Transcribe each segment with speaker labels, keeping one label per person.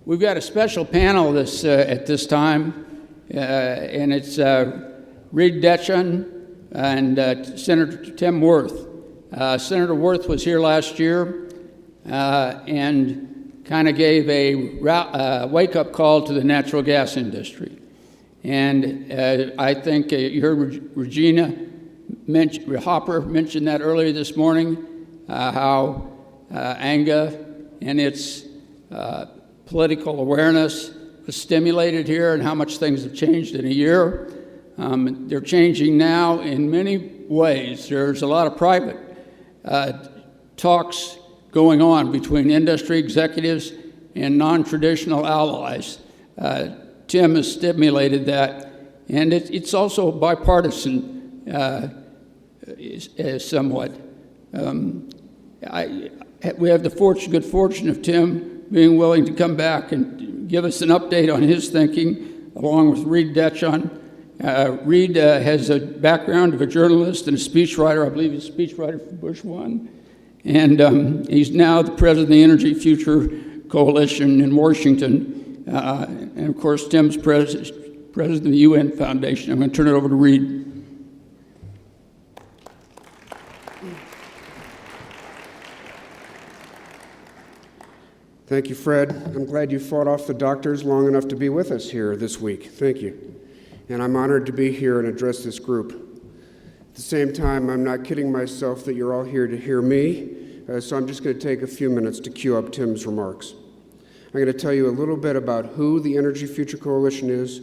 Speaker 1: We've got a special panel at this time, and it's REID DETCHON and Senator Tim Wirth. Senator Wirth was here last year and kind of gave a wake-up call to the natural gas industry. And I think you heard Regina Hopper mention that earlier this morning, how ANGA and its political awareness was stimulated here and how much things have changed in a year. They're changing now in many ways. There's a lot of private talks going on between industry executives and non-traditional allies. Tim has stimulated that, and it's also bipartisan somewhat. We have the good fortune of Tim being willing to come back and give us an update on his thinking, along with REID DETCHON. REID has a background of a journalist and a speechwriter. I believe he's a speechwriter for Bush 1. And he's now the president of the Energy Future Coalition in Washington. And of course, Tim's president of the UN Foundation. I'm going to turn it over to REID.
Speaker 2: Thank you, Fred. I'm glad you fought off the doctors long enough to be with us here this week. Thank you. And I'm honored to be here and address this group. At the same time, I'm not kidding myself that you're all here to hear me, so I'm just going to take a few minutes to cue up Tim's remarks. I'm going to tell you a little bit about who the Energy Future Coalition is,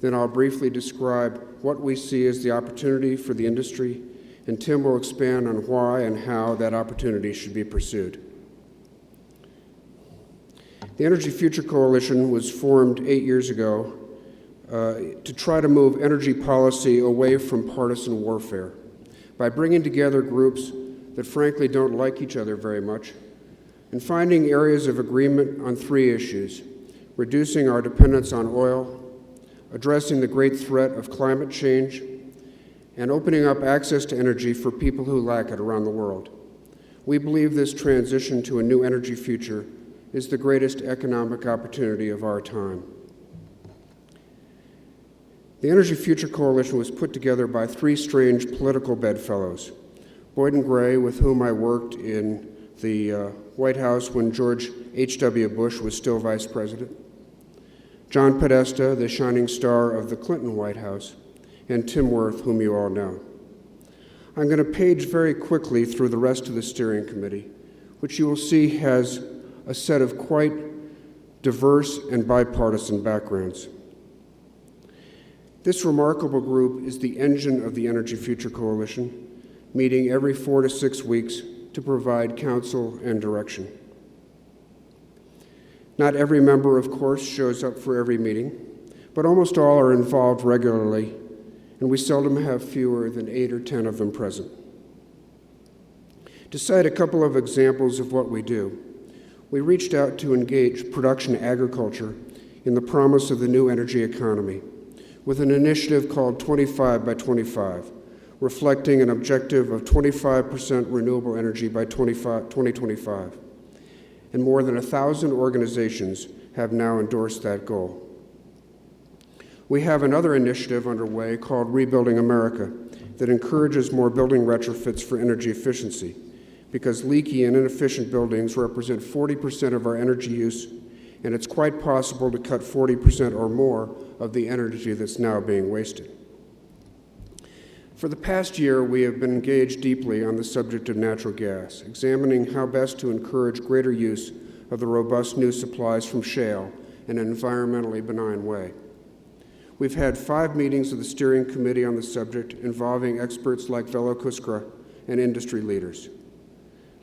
Speaker 2: then I'll briefly describe what we see as the opportunity for the industry, and Tim will expand on why and how that opportunity should be pursued. The Energy Future Coalition was formed 8 years ago to try to move energy policy away from partisan warfare by bringing together groups that frankly don't like each other very much and finding areas of agreement on 3 issues: reducing our dependence on oil, addressing the great threat of climate change, and opening up access to energy for people who lack it around the world. We believe this transition to a new energy future is the greatest economic opportunity of our time. The Energy Future Coalition was put together by 3 strange political bedfellows: Boyden Gray, with whom I worked in the White House when George H.W. Bush was still vice president; John Podesta, the shining star of the Clinton White House; and Tim Wirth, whom you all know. I'm going to page very quickly through the rest of the steering committee, which you will see has a set of quite diverse and bipartisan backgrounds. This remarkable group is the engine of the Energy Future Coalition, meeting every 4 to 6 weeks to provide counsel and direction. Not every member, of course, shows up for every meeting, but almost all are involved regularly, and we seldom have fewer than 8 or 10 of them present. To cite a couple of examples of what we do, we reached out to engage production agriculture in the promise of the new energy economy with an initiative called 25 by 25, reflecting an objective of 25% renewable energy by 2025. And more than 1,000 organizations have now endorsed that goal. We have another initiative underway called Rebuilding America that encourages more building retrofits for energy efficiency, because leaky and inefficient buildings represent 40% of our energy use, and it's quite possible to cut 40% or more of the energy that's now being wasted. For the past year, we have been engaged deeply on the subject of natural gas, examining how best to encourage greater use of the robust new supplies from shale in an environmentally benign way. We've had 5 meetings of the steering committee on the subject involving experts like Velo Kuskra and industry leaders.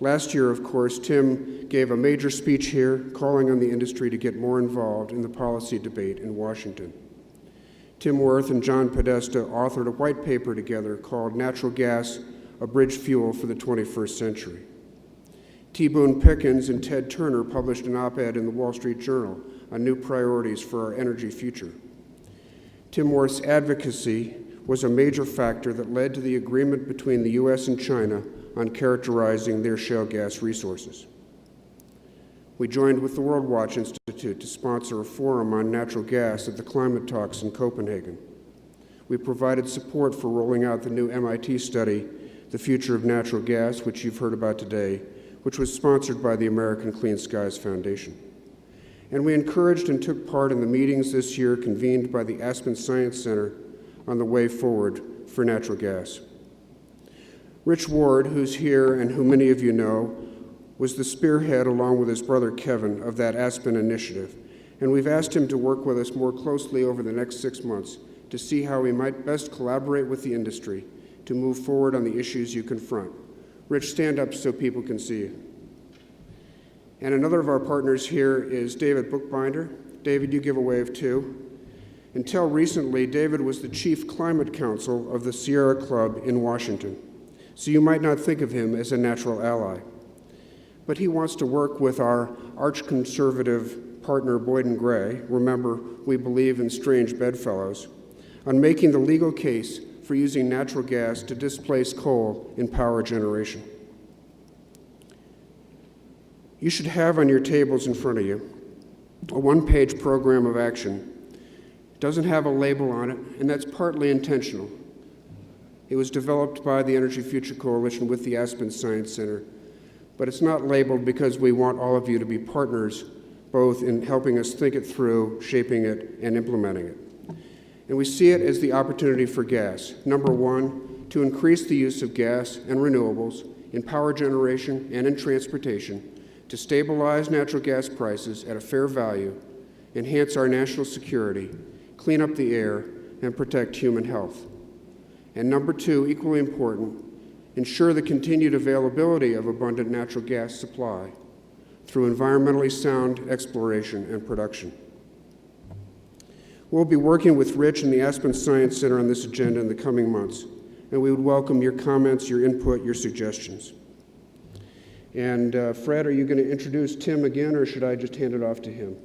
Speaker 2: Last year, of course, Tim gave a major speech here calling on the industry to get more involved in the policy debate in Washington. Tim Wirth and John Podesta authored a white paper together called Natural Gas, a Bridge Fuel for the 21st Century. T. Boone Pickens and Ted Turner published an op-ed in the Wall Street Journal on new priorities for our energy future. Tim Wirth's advocacy was a major factor that led to the agreement between the U.S. and China on characterizing their shale gas resources. We joined with the World Watch Institute to sponsor a forum on natural gas at the climate talks in Copenhagen. We provided support for rolling out the new MIT study, The Future of Natural Gas, which you've heard about today, which was sponsored by the American Clean Skies Foundation. And we encouraged and took part in the meetings this year convened by the Aspen Science Center on the way forward for natural gas. Rich Ward, who's here and who many of you know, was the spearhead, along with his brother Kevin, of that Aspen initiative, and we've asked him to work with us more closely over the next 6 months to see how we might best collaborate with the industry to move forward on the issues you confront. Rich, stand up so people can see you. And another of our partners here is David Bookbinder. David, you give a wave too. Until recently, David was the chief climate counsel of the Sierra Club in Washington, so you might not think of him as a natural ally. But he wants to work with our arch-conservative partner Boyden Gray, remember, we believe in strange bedfellows, on making the legal case for using natural gas to displace coal in power generation. You should have on your tables in front of you a one-page program of action. It doesn't have a label on it, and that's partly intentional. It was developed by the Energy Future Coalition with the Aspen Science Center, but it's not labeled because we want all of you to be partners, both in helping us think it through, shaping it, and implementing it. And we see it as the opportunity for gas. Number one, to increase the use of gas and renewables in power generation and in transportation, to stabilize natural gas prices at a fair value, enhance our national security, clean up the air, and protect human health. And number two, equally important, ensure the continued availability of abundant natural gas supply through environmentally sound exploration and production. We'll be working with Rich and the Aspen Science Center on this agenda in the coming months, and we would welcome your comments, your input, your suggestions. And Fred, are you going to introduce Tim again, or should I just hand it off to him?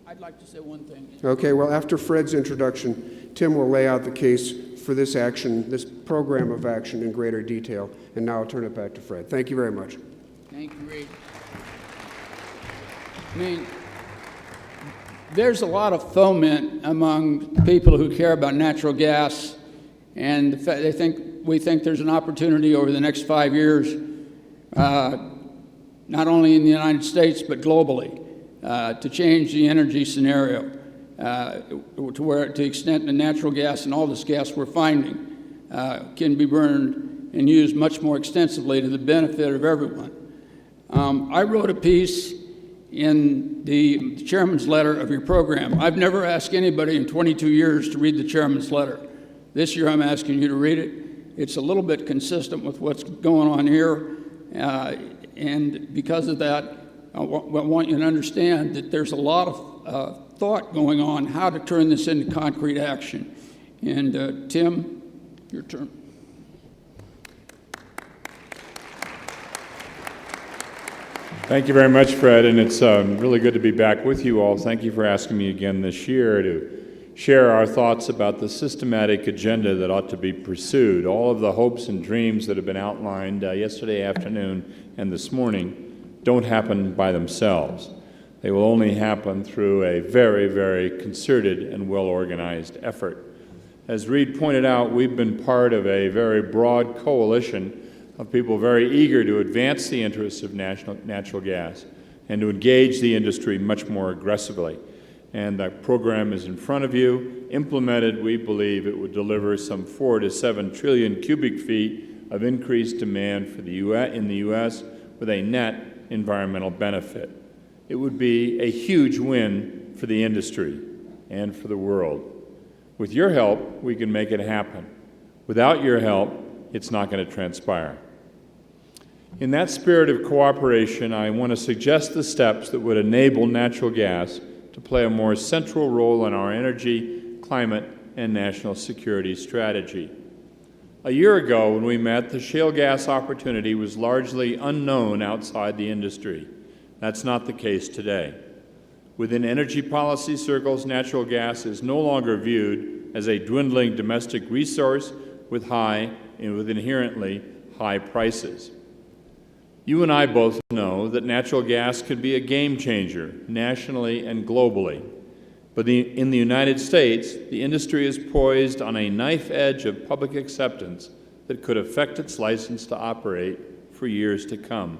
Speaker 1: I'd like to say one thing.
Speaker 2: Okay, well, after Fred's introduction, Tim will lay out the case for this action, this program of action in greater detail, and now I'll turn it back to Fred. Thank you very much.
Speaker 1: Thank you, Reid. I mean, there's a lot of foment among people who care about natural gas, and we think there's an opportunity over the next 5 years, not only in the United States but globally, to change the energy scenario to the extent that natural gas and all this gas we're finding can be burned and used much more extensively to the benefit of everyone. I wrote a piece in the chairman's letter of your program. I've never asked anybody in 22 years to read the chairman's letter. This year I'm asking you to read it. It's a little bit consistent with what's going on here, and because of that, I want you to understand that there's a lot of thought going on how to turn this into concrete action. And Tim, your turn.
Speaker 3: Thank you very much, Fred, and it's really good to be back with you all. Thank you for asking me again this year to share our thoughts about the systematic agenda that ought to be pursued. All of the hopes and dreams that have been outlined yesterday afternoon and this morning don't happen by themselves. They will only happen through a very, very concerted and well-organized effort. As Reid pointed out, we've been part of a very broad coalition of people very eager to advance the interests of natural gas and to engage the industry much more aggressively. And that program is in front of you. Implemented, we believe it would deliver some 4 to 7 trillion cubic feet of increased demand for in the U.S. with a net environmental benefit. It would be a huge win for the industry and for the world. With your help, we can make it happen. Without your help, it's not going to transpire. In that spirit of cooperation, I want to suggest the steps that would enable natural gas to play a more central role in our energy, climate, and national security strategy. A year ago, when we met, the shale gas opportunity was largely unknown outside the industry. That's not the case today. Within energy policy circles, natural gas is no longer viewed as a dwindling domestic resource with inherently high prices. You and I both know that natural gas could be a game changer nationally and globally. But in the United States, the industry is poised on a knife edge of public acceptance that could affect its license to operate for years to come.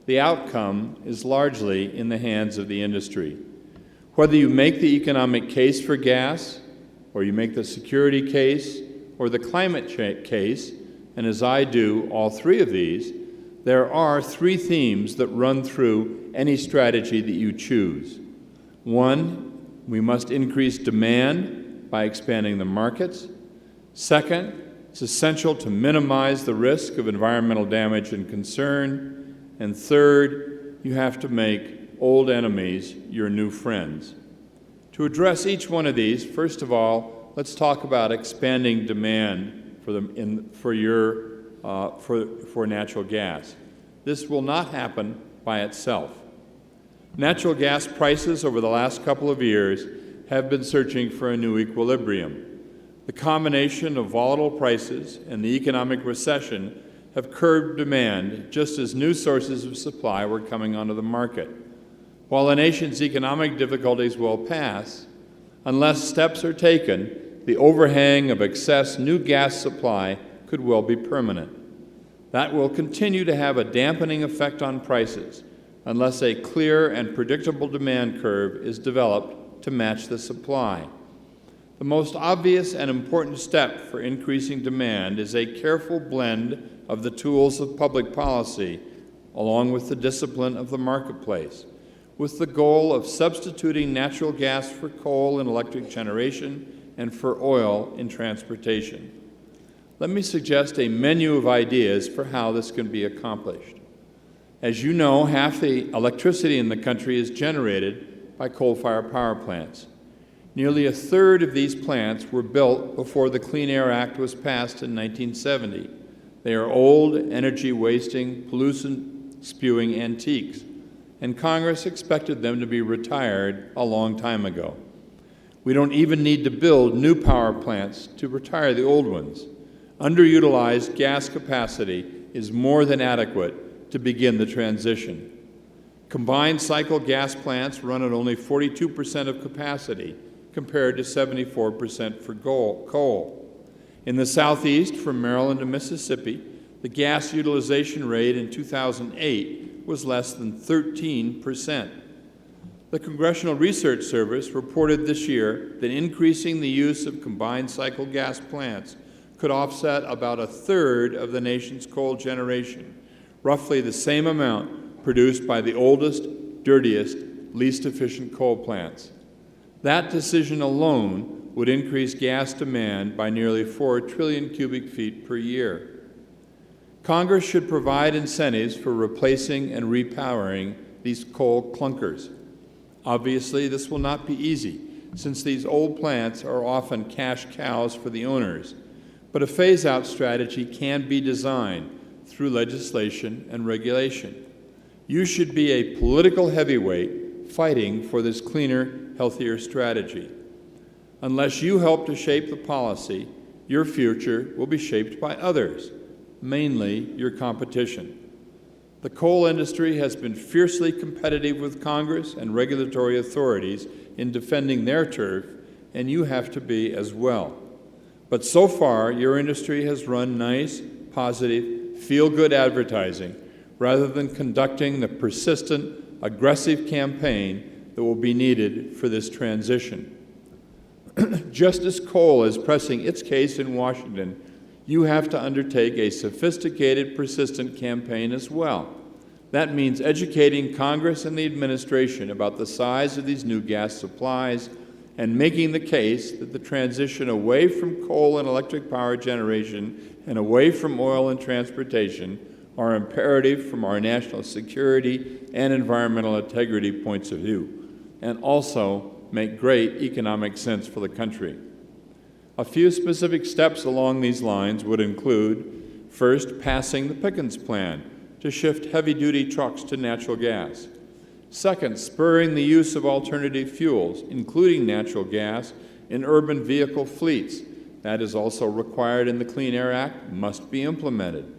Speaker 3: The outcome is largely in the hands of the industry. Whether you make the economic case for gas, or you make the security case, or the climate case, and as I do all three of these, there are three themes that run through any strategy that you choose. One, we must increase demand by expanding the markets. Second, it's essential to minimize the risk of environmental damage and concern. And third, you have to make old enemies your new friends. To address each one of these, first of all, let's talk about expanding demand for natural gas. This will not happen by itself. Natural gas prices over the last couple of years have been searching for a new equilibrium. The combination of volatile prices and the economic recession have curbed demand just as new sources of supply were coming onto the market. While the nation's economic difficulties will pass, unless steps are taken, the overhang of excess new gas supply could well be permanent. That will continue to have a dampening effect on prices unless a clear and predictable demand curve is developed to match the supply. The most obvious and important step for increasing demand is a careful blend of the tools of public policy along with the discipline of the marketplace, with the goal of substituting natural gas for coal in electric generation and for oil in transportation. Let me suggest a menu of ideas for how this can be accomplished. As you know, half the electricity in the country is generated by coal-fired power plants. Nearly a third of these plants were built before the Clean Air Act was passed in 1970. They are old, energy-wasting, pollution-spewing antiques, and Congress expected them to be retired a long time ago. We don't even need to build new power plants to retire the old ones. Underutilized gas capacity is more than adequate to begin the transition. Combined cycle gas plants run at only 42% of capacity, compared to 74% for coal. In the Southeast, from Maryland to Mississippi, the gas utilization rate in 2008 was less than 13%. The Congressional Research Service reported this year that increasing the use of combined cycle gas plants could offset about a third of the nation's coal generation, roughly the same amount produced by the oldest, dirtiest, least efficient coal plants. That decision alone would increase gas demand by nearly 4 trillion cubic feet per year. Congress should provide incentives for replacing and repowering these coal clunkers. Obviously, this will not be easy, since these old plants are often cash cows for the owners, but a phase-out strategy can be designed through legislation and regulation. You should be a political heavyweight fighting for this cleaner, healthier strategy. Unless you help to shape the policy, your future will be shaped by others, mainly your competition. The coal industry has been fiercely competitive with Congress and regulatory authorities in defending their turf, and you have to be as well. But so far, your industry has run nice, positive, feel-good advertising rather than conducting the persistent, aggressive campaign that will be needed for this transition. Just as coal is pressing its case in Washington, you have to undertake a sophisticated, persistent campaign as well. That means educating Congress and the administration about the size of these new gas supplies and making the case that the transition away from coal and electric power generation and away from oil and transportation are imperative from our national security and environmental integrity points of view, and also make great economic sense for the country. A few specific steps along these lines would include, first, passing the Pickens Plan to shift heavy-duty trucks to natural gas. Second, spurring the use of alternative fuels, including natural gas, in urban vehicle fleets. That is also required in the Clean Air Act, must be implemented.